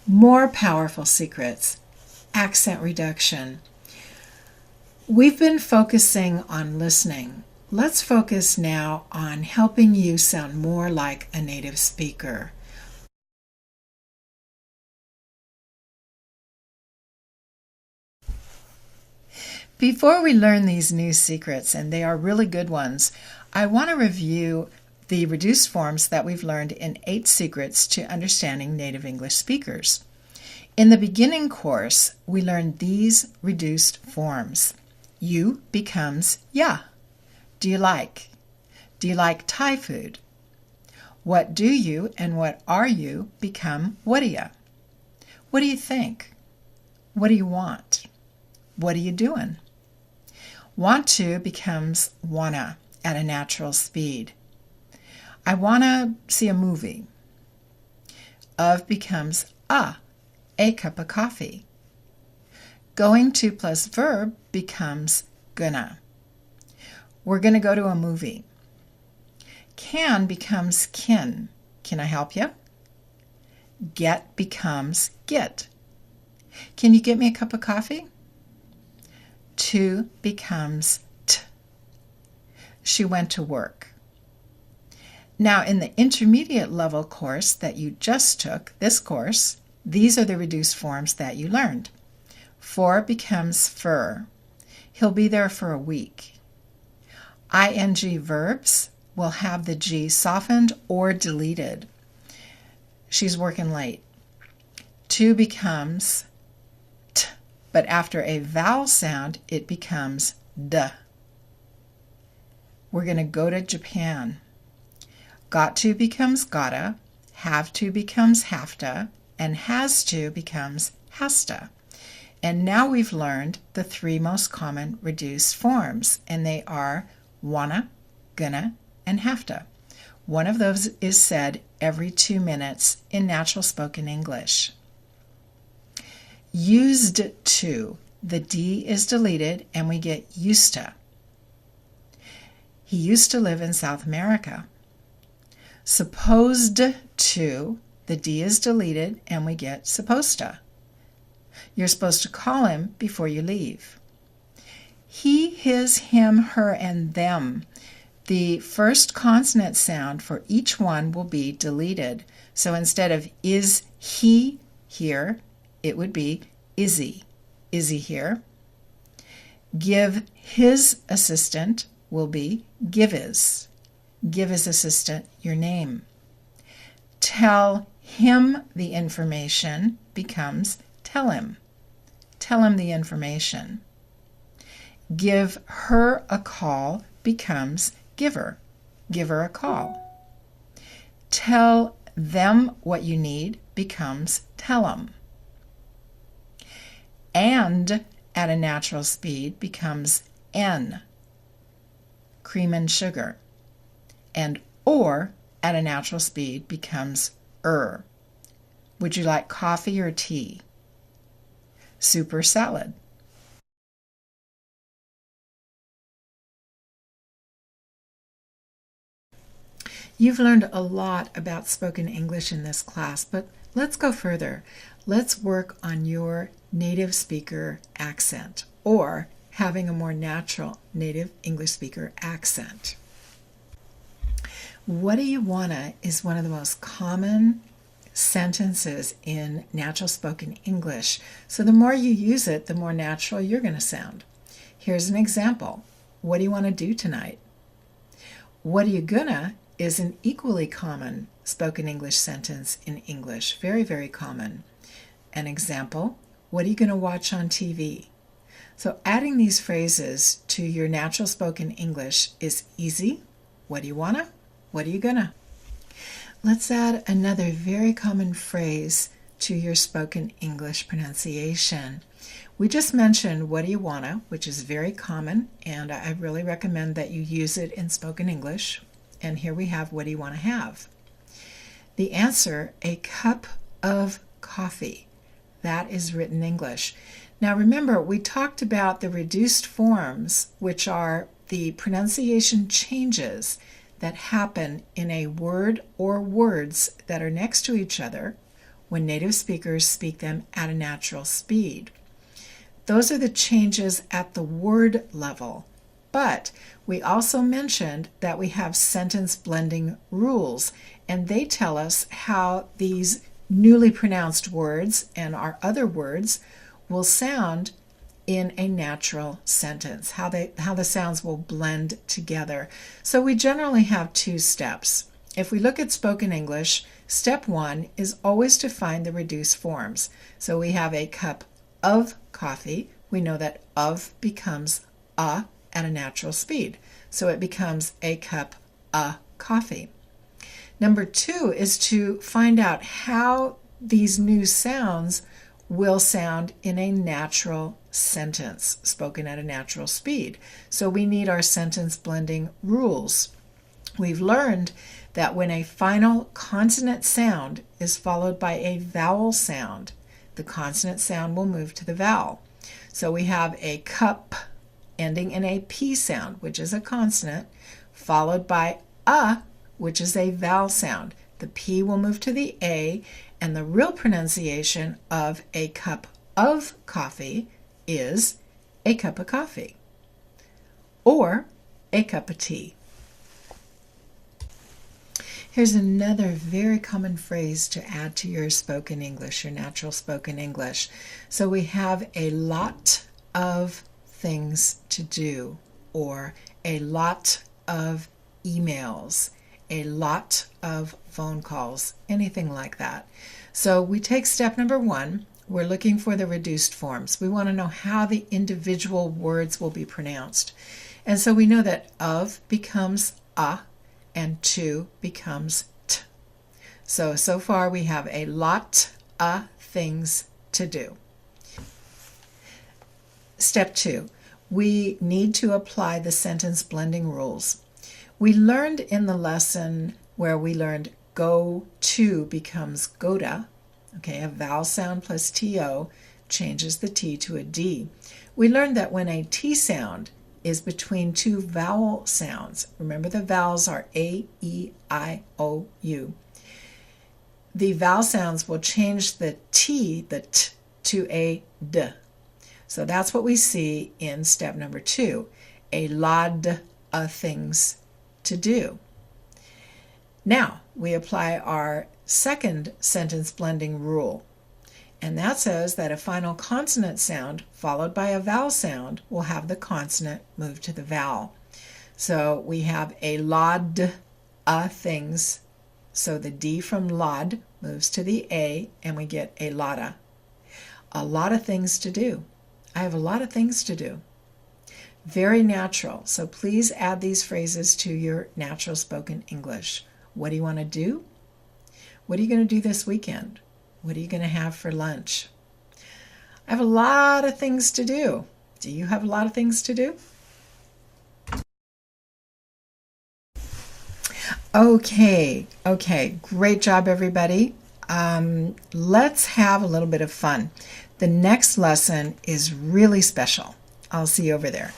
More powerful secrets. Accent reduction. We've been focusing on listening. Let's focus now on helping you sound more like a native speaker. Before we learn these new secrets, and they are really good ones, I want to review the reduced forms that we've learned in 8 Secrets to Understanding Native English Speakers. In the beginning course, we learned these reduced forms. You becomes ya. Do you like? Do you like Thai food? What do you and what are you become what do you? What do you think? What do you want? What are you doing? Want to becomes wanna at a natural speed. I wanna see a movie. Of becomes a cup of coffee. Going to plus verb becomes gonna. We're gonna go to a movie. Can becomes kin. Can I help you? Get becomes get. Can you get me a cup of coffee? To becomes t. She went to work. Now, in the intermediate level course that you just took, this course, these are the reduced forms that you learned. For becomes fur. He'll be there for a week. Ing verbs will have the G softened or deleted. She's working late. To becomes t, but after a vowel sound, it becomes d. We're going to go to Japan. Got to becomes gotta, have to becomes have to, and has to becomes has to. And now we've learned the 3 most common reduced forms, and they are wanna, gonna, and have to. One of those is said every 2 minutes in natural spoken English. Used to. The D is deleted and we get used to. He used to live in South America. Supposed to. The D is deleted and we get supposed to. You're supposed to call him before you leave. He, his, him, her, and them. The first consonant sound for each one will be deleted. So instead of is he here, it would be is he. Is he here? Give his assistant will be give his. Give his assistant your name. Tell him the information becomes tell him. Tell him the information. Give her a call becomes give her. Give her a call. Tell them what you need becomes tell them. And at a natural speed becomes N. Cream and sugar. And or at a natural speed becomes Would you like coffee or tea? Soup or salad? You've learned a lot about spoken English in this class, but let's go further. Let's work on your native speaker accent, or having a more natural native English speaker accent. What do you wanna is one of the most common sentences in natural spoken English. So the more you use it, the more natural you're going to sound. Here's an example. What do you want to do tonight? What are you gonna is an equally common spoken English sentence in English. Very, very common. An example, what are you going to watch on TV? So adding these phrases to your natural spoken English is easy. What do you wanna? What are you gonna? Let's add another very common phrase to your spoken English pronunciation. We just mentioned what do you wanna, which is very common, and I really recommend that you use it in spoken English. And here we have what do you wanna have? The answer, a cup of coffee. That is written English. Now remember, we talked about the reduced forms, which are the pronunciation changes that happen in a word or words that are next to each other when native speakers speak them at a natural speed. Those are the changes at the word level. But we also mentioned that we have sentence blending rules, and they tell us how these newly pronounced words and our other words will sound in a natural sentence, how the sounds will blend together. So we generally have two steps. If we look at spoken English, step one is always to find the reduced forms. So we have a cup of coffee. We know that of becomes a at a natural speed. So it becomes a cup of coffee. Number two is to find out how these new sounds will sound in a natural sentence, spoken at a natural speed. So we need our sentence blending rules. We've learned that when a final consonant sound is followed by a vowel sound, the consonant sound will move to the vowel. So we have a cup ending in a P sound, which is a consonant, followed by a, which is a vowel sound. The P will move to the A, and the real pronunciation of a cup of coffee is a cup of coffee or a cup of tea. Here's another very common phrase to add to your spoken English, your natural spoken English. So we have a lot of things to do, or a lot of emails, a lot of phone calls, anything like that. So we take step number one. We're looking for the reduced forms. We want to know how the individual words will be pronounced. And so we know that of becomes a and to becomes t. So far we have a lot of things to do. Step two, we need to apply the sentence blending rules. We learned in the lesson where we learned go to becomes goda. Okay, a vowel sound plus to changes the t to a d. We learned that when a t sound is between two vowel sounds, remember the vowels are a, e, I, o, u. The vowel sounds will change the t, the t, to a d. So that's what we see in step number two, a lot of things to do. Now we apply our second sentence blending rule, and that says that a final consonant sound followed by a vowel sound will have the consonant move to the vowel. So we have a lot of things, so the D from lod moves to the A and we get a lotta. A lot of things to do. I have a lot of things to do. Very natural. So please add these phrases to your natural spoken English. What do you want to do? What are you going to do this weekend? What are you going to have for lunch? I have a lot of things to do. Do you have a lot of things to do? Okay. Great job, everybody. Let's have a little bit of fun. The next lesson is really special. I'll see you over there.